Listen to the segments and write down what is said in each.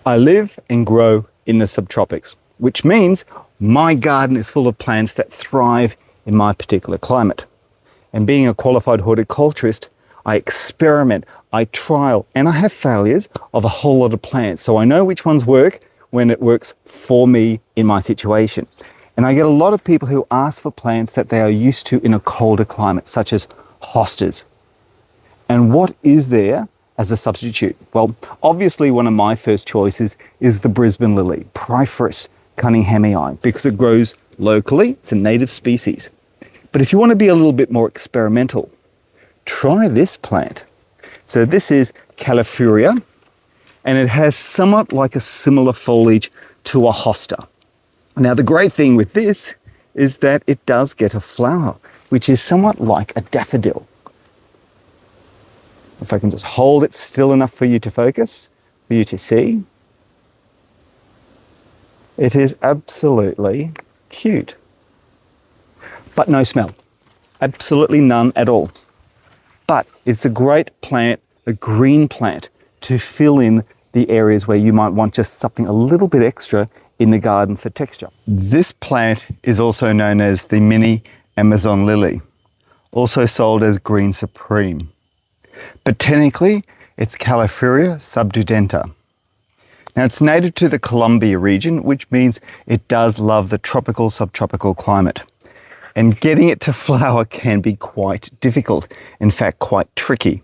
I live and grow in the subtropics, which means my garden is full of plants that thrive in my particular climate. And being a qualified horticulturist, I experiment, I trial, and I have failures of a whole lot of plants. So I know which ones work when it works for me in my situation. And I get a lot of people who ask for plants that they are used to in a colder climate, such as hostas. And what is there as a substitute? Well, obviously one of my first choices is the Brisbane lily, Pyrphorus cunninghamii, because it grows locally, it's a native species. But if you want to be a little bit more experimental, try this plant. So this is Callifuria, and it has somewhat like a similar foliage to a hosta. Now the great thing with this is that it does get a flower, which is somewhat like a daffodil. If I can just hold it still enough for you to focus, for you to see. It is absolutely cute. But no smell. Absolutely none at all. But it's a great plant, a green plant, to fill in the areas where you might want just something a little bit extra in the garden for texture. This plant is also known as the mini Amazon lily, also sold as green supreme. Botanically, it's Callifuria subdudenta. Now it's native to the Columbia region, which means it does love the tropical subtropical climate. And getting it to flower can be quite difficult, in fact quite tricky.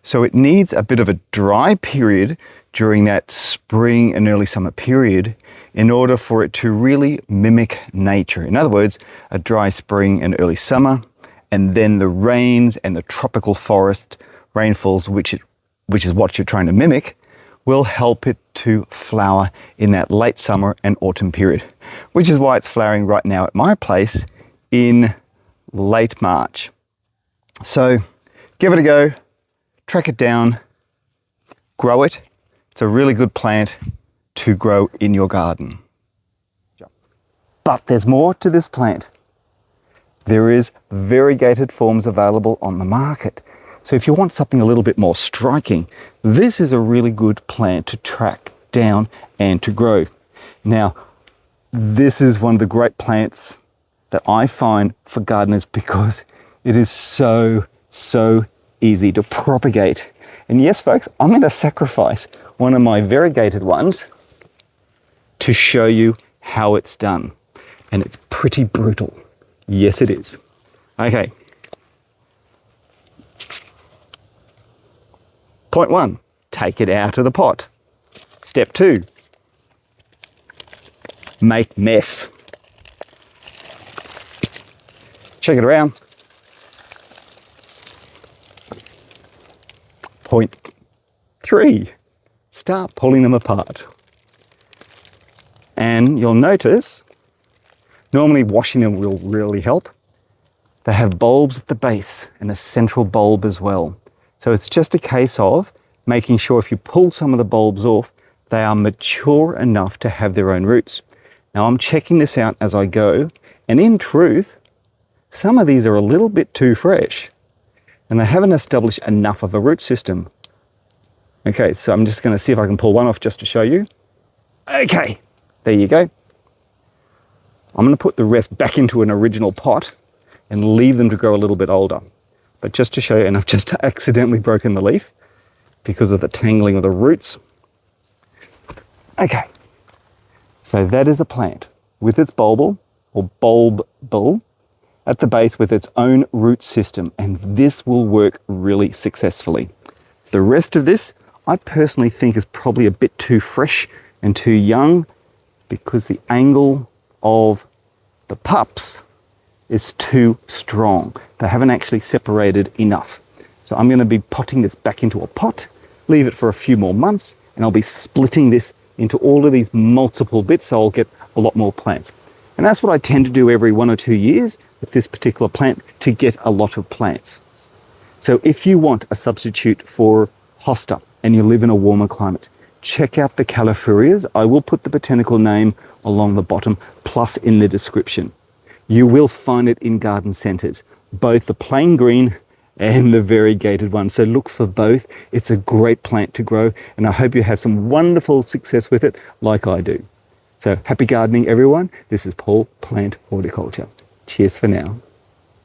So it needs a bit of a dry period during that spring and early summer period in order for it to really mimic nature. In other words, a dry spring and early summer, and then the rains and the tropical forest rainfalls, which is what you're trying to mimic, will help it to flower in that late summer and autumn period, which is why it's flowering right now at my place in late March. So give it a go, track it down, grow it. It's a really good plant to grow in your garden. But there's more to this plant. There is variegated forms available on the market. So if you want something a little bit more striking, this is a really good plant to track down and to grow. Now, this is one of the great plants that I find for gardeners because it is so easy to propagate. And yes, folks, I'm going to sacrifice one of my variegated ones to show you how it's done. And it's pretty brutal. Yes, it is. Okay. Point 1, take it out of the pot. Step 2, make mess. Shake it around. Point 3, start pulling them apart. And you'll notice, normally washing them will really help. They have bulbs at the base and a central bulb as well. So it's just a case of making sure if you pull some of the bulbs off, they are mature enough to have their own roots. Now I'm checking this out as I go, and in truth, some of these are a little bit too fresh and they haven't established enough of a root system. Okay, so I'm just going to see if I can pull one off just to show you. Okay, there you go. I'm going to put the rest back into an original pot and leave them to grow a little bit older. But just to show you, and I've just accidentally broken the leaf because of the tangling of the roots. Okay, so that is a plant with its bulbul or bulbul at the base with its own root system, and this will work really successfully. The rest of this, I personally think, is probably a bit too fresh and too young because the angle of the pups is too strong. They haven't actually separated enough. So I'm going to be potting this back into a pot, leave it for a few more months, and I'll be splitting this into all of these multiple bits, so I'll get a lot more plants. And that's what I tend to do every 1 or 2 years with this particular plant to get a lot of plants. So if you want a substitute for hosta and you live in a warmer climate, check out the Callifurias. I will put the botanical name along the bottom, plus in the description. You will find it in garden centres, both the plain green and the variegated one. So look for both. It's a great plant to grow, and I hope you have some wonderful success with it like I do. So happy gardening, everyone. This is Paul, Plant Horticulture. Cheers for now.